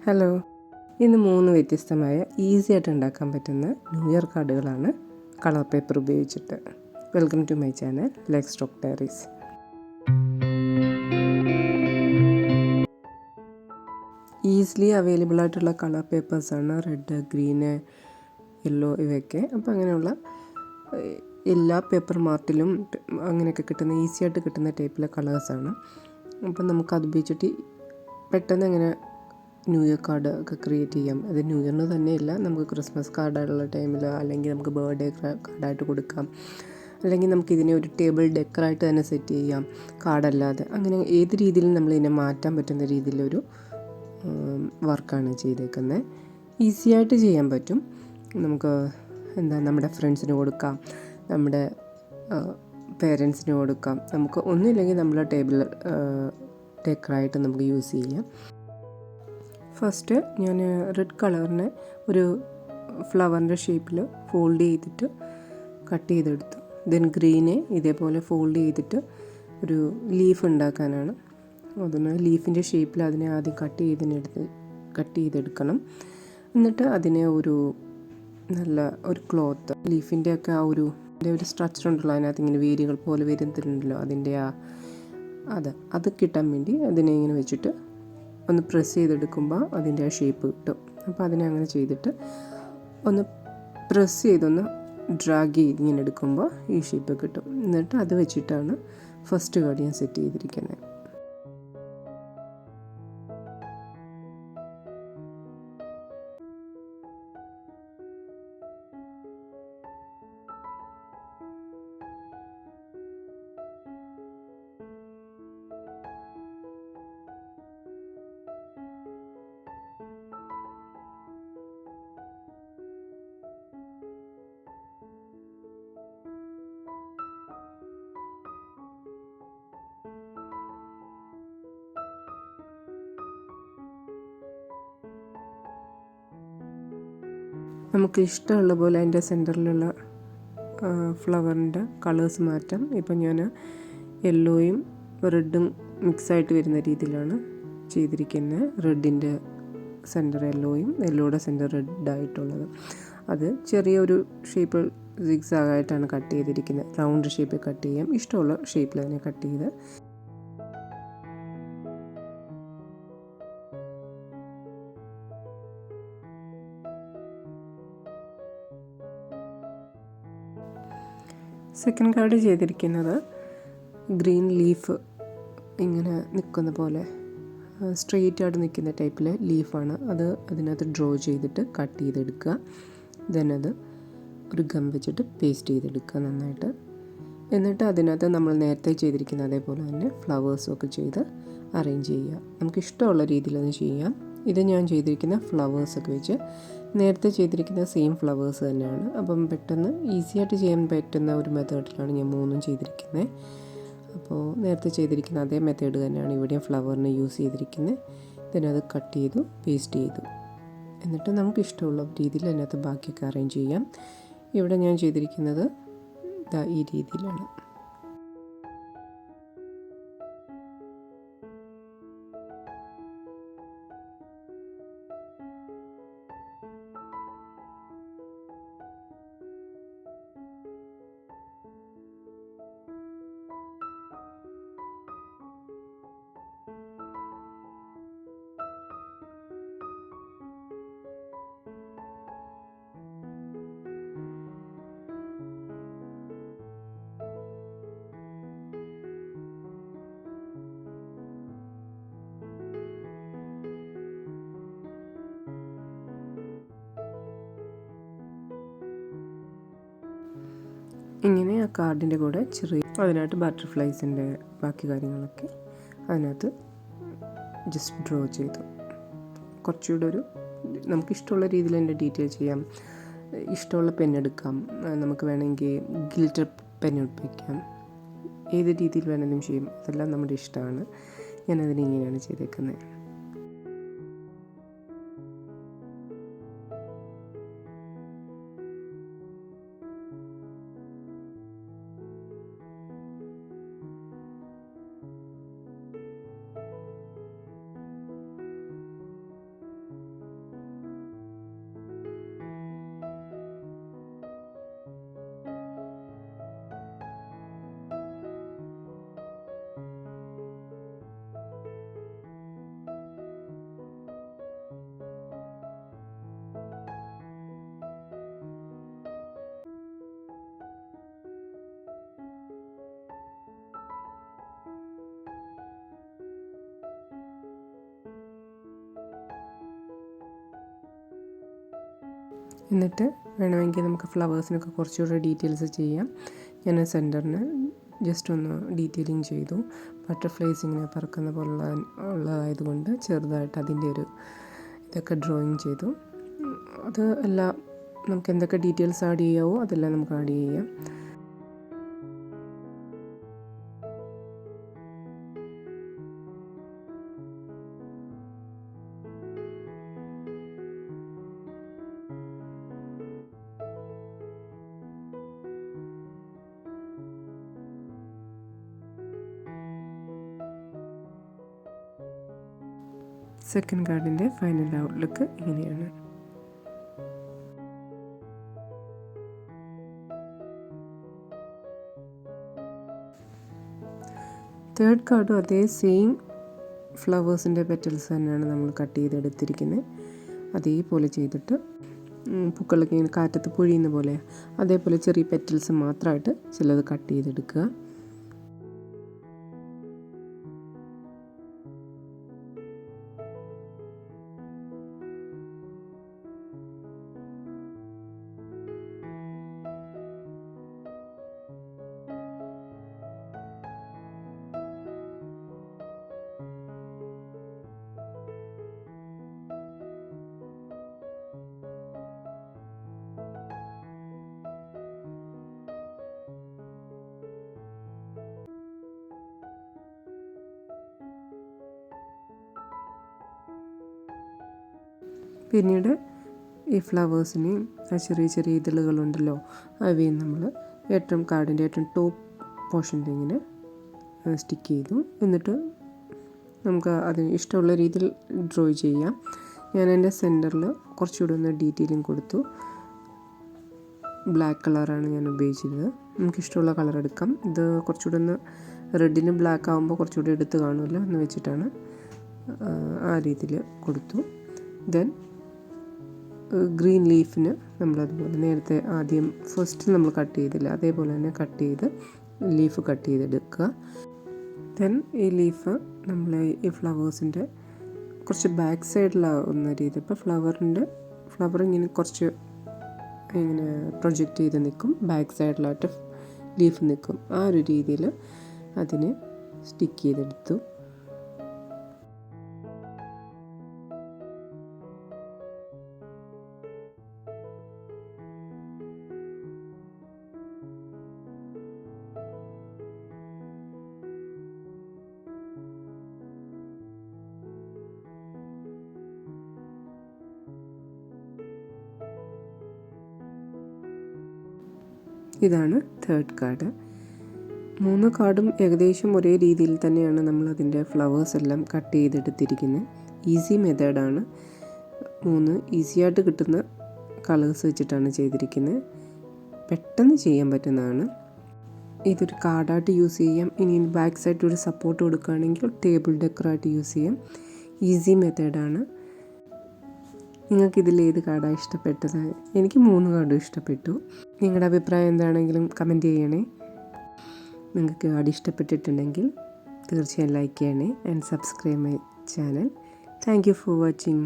Hello, ഇന്ന് 3 വ്യത്യസ്തമായ easy ആയിട്ട് ഉണ്ടാക്കാൻ പറ്റുന്ന ന്യൂ ഇയർ കാർഡുകളാണ് കളർ പേപ്പർ ഉപയോഗിച്ചിട്ട്. Welcome to my channel life stock diaries. Easily available ആയിട്ടുള്ള കളർ പേപ്പേഴ്സാണ് റെഡ്, ഗ്രീന്, യെല്ലോ ഇവയൊക്കെ. അപ്പോൾ അങ്ങനെയുള്ള എല്ലാ പേപ്പർ മാർട്ടിലും അങ്ങനെയൊക്കെ കിട്ടുന്ന ഈസി ആയിട്ട് കിട്ടുന്ന ടൈപ്പിലെ കളേഴ്സാണ്. അപ്പം നമുക്കത് ഉപയോഗിച്ചിട്ട് പെട്ടെന്ന് അങ്ങനെ ന്യൂ ഇയർ കാർഡ് ഒക്കെ ക്രിയേറ്റ് ചെയ്യാം. അത് ന്യൂ ഇയറിന് തന്നെയല്ല, നമുക്ക് ക്രിസ്മസ് കാർഡായിട്ടുള്ള ടൈമിൽ, അല്ലെങ്കിൽ നമുക്ക് ബർത്ത്ഡേ കാർഡായിട്ട് കൊടുക്കാം, അല്ലെങ്കിൽ നമുക്കിതിനെ ഒരു ടേബിൾ ഡെക്കറായിട്ട് തന്നെ സെറ്റ് ചെയ്യാം കാർഡല്ലാതെ. അങ്ങനെ ഏത് രീതിയിലും നമ്മളിതിനെ മാറ്റാൻ പറ്റുന്ന രീതിയിലൊരു വർക്കാണ് ചെയ്തേക്കുന്നത്. ഈസി ആയിട്ട് ചെയ്യാൻ പറ്റും. നമുക്ക് നമ്മുടെ ഫ്രണ്ട്സിന് കൊടുക്കാം, നമ്മുടെ പേരൻസിന് കൊടുക്കാം. നമുക്ക് ഒന്നുമില്ലെങ്കിൽ നമ്മൾ ടേബിൾ ഡെക്കറായിട്ട് നമുക്ക് യൂസ് ചെയ്യാം. ഫസ്റ്റ് ഞാൻ റെഡ് കളറിനെ ഒരു ഫ്ലവറിൻ്റെ ഷേപ്പിൽ ഫോൾഡ് ചെയ്തിട്ട് കട്ട് ചെയ്തെടുത്തു. ദെൻ ഗ്രീനെ ഇതേപോലെ ഫോൾഡ് ചെയ്തിട്ട് ഒരു ലീഫ് ഉണ്ടാക്കാനാണ്. അതിന് ലീഫിൻ്റെ ഷേപ്പിൽ അതിനെ ആദ്യം കട്ട് ചെയ്തെടുക്കണം. എന്നിട്ട് അതിനെ ഒരു നല്ല ഒരു ക്ലോത്ത്, ലീഫിൻ്റെ ഒക്കെ ആ ഒരു സ്ട്രക്ചർ ഉണ്ടല്ലോ, അതിനകത്ത് ഇങ്ങനെ വേരുകൾ പോലെ വരുന്നുണ്ടല്ലോ, അതിൻ്റെ അത് കിട്ടാൻ വേണ്ടി അതിനെ ഇങ്ങനെ വെച്ചിട്ട് ഒന്ന് പ്രസ് ചെയ്തെടുക്കുമ്പോൾ അതിൻ്റെ ആ ഷേപ്പ് കിട്ടും. അപ്പോൾ അതിനെ അങ്ങനെ ചെയ്തിട്ട് ഒന്ന് പ്രസ് ചെയ്തൊന്ന് ഡ്രാഗ് ചെയ്ത് ഇങ്ങനെ എടുക്കുമ്പോൾ ഈ ഷേപ്പ് കിട്ടും. എന്നിട്ട് അത് വെച്ചിട്ടാണ് ഫസ്റ്റ് കാർഡ് ഞാൻ സെറ്റ് ചെയ്തിരിക്കുന്നത്. നമുക്ക് ഇഷ്ടമുള്ള പോലെ അതിൻ്റെ സെൻറ്ററിലുള്ള ഫ്ലവറിൻ്റെ കളേഴ്സ് മാറ്റാം. ഇപ്പം ഞാൻ യെല്ലോയും റെഡും മിക്സായിട്ട് വരുന്ന രീതിയിലാണ് ചെയ്തിരിക്കുന്നത്. റെഡിൻ്റെ സെൻറ്റർ യെല്ലോയും യെല്ലോയുടെ സെൻറ്റർ റെഡായിട്ടുള്ളത്. അത് ചെറിയൊരു ഷേപ്പ് സിഗ്സാഗായിട്ടാണ് കട്ട് ചെയ്തിരിക്കുന്നത്. റൗണ്ട് ഷേപ്പിൽ കട്ട് ചെയ്യാം, ഇഷ്ടമുള്ള ഷേപ്പിൽ തന്നെ കട്ട് ചെയ്ത് സെക്കൻഡ് കാർഡ് ചെയ്തിരിക്കുന്നത് ഗ്രീൻ ലീഫ് ഇങ്ങനെ നിൽക്കുന്ന പോലെ സ്ട്രെയിറ്റ് ആയിട്ട് നിൽക്കുന്ന ടൈപ്പിലെ ലീഫാണ്. അത് അതിനകത്ത് ഡ്രോ ചെയ്തിട്ട് കട്ട് ചെയ്തെടുക്കുക. ദെൻ അത് ഒരു ഗം വെച്ചിട്ട് പേസ്റ്റ് ചെയ്തെടുക്കുക നന്നായിട്ട്. എന്നിട്ട് അതിനകത്ത് നമ്മൾ നേരത്തെ ചെയ്തിരിക്കുന്ന അതേപോലെ തന്നെ ഫ്ലവേഴ്സും ഒക്കെ ചെയ്ത് അറേഞ്ച് ചെയ്യുക. നമുക്ക് ഇഷ്ടമുള്ള രീതിയിലൊന്ന് ചെയ്യാം. ഇത് ഞാൻ ചെയ്തിരിക്കുന്ന ഫ്ലവേഴ്സൊക്കെ വെച്ച് നേരത്തെ ചെയ്തിരിക്കുന്ന സെയിം ഫ്ലവേഴ്സ് തന്നെയാണ്. അപ്പം പെട്ടെന്ന് ഈസിയായിട്ട് ചെയ്യാൻ പറ്റുന്ന ഒരു മെത്തേഡിലാണ് ഞാൻ 3 ചെയ്തിരിക്കുന്നത്. അപ്പോൾ നേരത്തെ ചെയ്തിരിക്കുന്ന അതേ മെത്തേഡ് തന്നെയാണ് ഇവിടെയും ഫ്ലവറിന് യൂസ് ചെയ്തിരിക്കുന്നത്. ഇതിനത് കട്ട് ചെയ്തു, പേസ്റ്റ് ചെയ്തു. എന്നിട്ട് നമുക്ക് ഇഷ്ടമുള്ള രീതിയിൽ അതിനകത്ത് ബാക്കിയൊക്കെ അറേഞ്ച് ചെയ്യാം. ഇവിടെ ഞാൻ ചെയ്തിരിക്കുന്നത് ഈ രീതിയിലാണ്. ഇങ്ങനെ ആ കാർഡിൻ്റെ കൂടെ അതിനകത്ത് ബട്ടർഫ്ലൈസിൻ്റെ ബാക്കി കാര്യങ്ങളൊക്കെ അതിനകത്ത് ജസ്റ്റ് ഡ്രോ ചെയ്തു. കുറച്ചുകൂടെ നമുക്കിഷ്ടമുള്ള രീതിയിൽ അതിൻ്റെ ഡീറ്റെയിൽ ചെയ്യാം. ഇഷ്ടമുള്ള പെന്നെടുക്കാം, നമുക്ക് വേണമെങ്കിൽ ഗിൽറ്റർ പെൻ ഉപയോഗിക്കാം, ഏത് രീതിയിൽ വേണമെങ്കിലും ചെയ്യും. അതെല്ലാം നമ്മുടെ ഇഷ്ടമാണ്. ഞാനതിന് ഇങ്ങനെയാണ് ചെയ്തേക്കുന്നത്. എന്നിട്ട് വേണമെങ്കിൽ നമുക്ക് ഫ്ലവേഴ്സിനൊക്കെ കുറച്ചുകൂടെ ഡീറ്റെയിൽസ് ചെയ്യാം. ഞാൻ സെൻറ്ററിന് ജസ്റ്റ് ഒന്ന് ഡീറ്റെയിലിംഗ് ചെയ്തു. ബട്ടർഫ്ലൈസ് ഇങ്ങനെ പറക്കുന്ന ഉള്ളതായതുകൊണ്ട് ചെറുതായിട്ട് അതിൻ്റെ ഒരു ഇതൊക്കെ ഡ്രോയിങ് ചെയ്തു. അത് എല്ലാം നമുക്ക് എന്തൊക്കെ ഡീറ്റെയിൽസ് ആഡ് ചെയ്യാവോ അതെല്ലാം നമുക്ക് ആഡ് ചെയ്യാം. സെക്കൻഡ് കാർഡിൻ്റെ ഫൈനൽ ഔട്ട്ലുക്ക് ഇങ്ങനെയാണ്. തേർഡ് കാർഡും അതേ സെയിം ഫ്ലവേഴ്സിൻ്റെ പെറ്റൽസ് തന്നെയാണ് നമ്മൾ കട്ട് ചെയ്തെടുത്തിരിക്കുന്നത്. അതേപോലെ ചെയ്തിട്ട് പൂക്കളൊക്കെ ഇങ്ങനെ കാറ്റത്ത് പൊഴിയുന്ന പോലെ അതേപോലെ ചെറിയ പെറ്റൽസ് മാത്രമായിട്ട് ചിലത് കട്ട് ചെയ്തെടുക്കുക. പിന്നീട് ഈ ഫ്ലവേഴ്സിനെയും ആ ചെറിയ ചെറിയ ഇതളുകളുണ്ടല്ലോ അവയും നമ്മൾ കാർഡിൻ്റെ ഏറ്റവും ടോപ്പ് പോർഷനിൽ ഇങ്ങനെ സ്റ്റിക്ക് ചെയ്തു. എന്നിട്ട് നമുക്ക് അതിന് ഇഷ്ടമുള്ള രീതിയിൽ ഡ്രോ ചെയ്യാം. ഞാൻ എൻ്റെ സെൻറ്ററിൽ കുറച്ചുകൂടെ ഒന്ന് ഡീറ്റെയിലിംഗ് കൊടുത്തു. ബ്ലാക്ക് കളറാണ് ഞാൻ ഉപയോഗിച്ചിരുന്നത്. നമുക്കിഷ്ടമുള്ള കളർ എടുക്കാം. ഇത് കുറച്ചുകൂടെ ഒന്ന് റെഡിന് ബ്ലാക്ക് ആകുമ്പോൾ കുറച്ചുകൂടി എടുത്ത് കാണുമല്ലോ എന്ന് വെച്ചിട്ടാണ് ആ രീതിയിൽ കൊടുത്തു. ദെൻ ഗ്രീൻ ലീഫിന് നമ്മളതുപോലെ നേരത്തെ ആദ്യം ഫസ്റ്റ് നമ്മൾ കട്ട് ചെയ്തില്ല അതേപോലെ തന്നെ കട്ട് ചെയ്ത് ലീഫ് കട്ട് ചെയ്തെടുക്കുക. ദെൻ ഈ ലീഫ് നമ്മൾ ഈ ഫ്ലവേഴ്സിൻ്റെ കുറച്ച് ബാക്ക് സൈഡിലാവുന്ന രീതി. ഇപ്പോൾ ഫ്ലവർ ഇങ്ങനെ കുറച്ച് ഇങ്ങനെ പ്രൊജക്റ്റ് ചെയ്ത് നിൽക്കും, ബാക്ക് സൈഡിലായിട്ട് ലീഫ് നിൽക്കും. ആ ഒരു രീതിയിൽ അതിനെ സ്റ്റിക്ക് ചെയ്തെടുത്തു. ഇതാണ് തേർഡ് കാർഡ്. 3 കാർഡും ഏകദേശം ഒരേ രീതിയിൽ തന്നെയാണ് നമ്മളതിൻ്റെ ഫ്ലവേഴ്സ് എല്ലാം കട്ട് ചെയ്തെടുത്തിരിക്കുന്നത്. ഈസി മെത്തേഡാണ്. 3 ഈസിയായിട്ട് കിട്ടുന്ന കളേഴ്സ് വെച്ചിട്ടാണ് ചെയ്തിരിക്കുന്നത്. പെട്ടെന്ന് ചെയ്യാൻ പറ്റുന്നതാണ്. ഇതൊരു കാർഡായിട്ട് യൂസ് ചെയ്യാം. ഇനി ബാക്ക് സൈഡ് ഒരു സപ്പോർട്ട് കൊടുക്കുകയാണെങ്കിൽ ടേബിൾ ഡെക്കറായിട്ട് യൂസ് ചെയ്യാം. ഈസി മെത്തേഡാണ്. നിങ്ങൾക്കിതിൽ ഏത് കാർഡാണ് ഇഷ്ടപ്പെട്ടത്? എനിക്ക് 3 കാർഡും ഇഷ്ടപ്പെട്ടു. നിങ്ങളുടെ അഭിപ്രായം എന്താണെങ്കിലും കമൻറ്റ് ചെയ്യണേ. നിങ്ങൾക്ക് കാർഡ് ഇഷ്ടപ്പെട്ടിട്ടുണ്ടെങ്കിൽ തീർച്ചയായും ലൈക്ക് ചെയ്യണേ and subscribe my channel. Thank you for watching.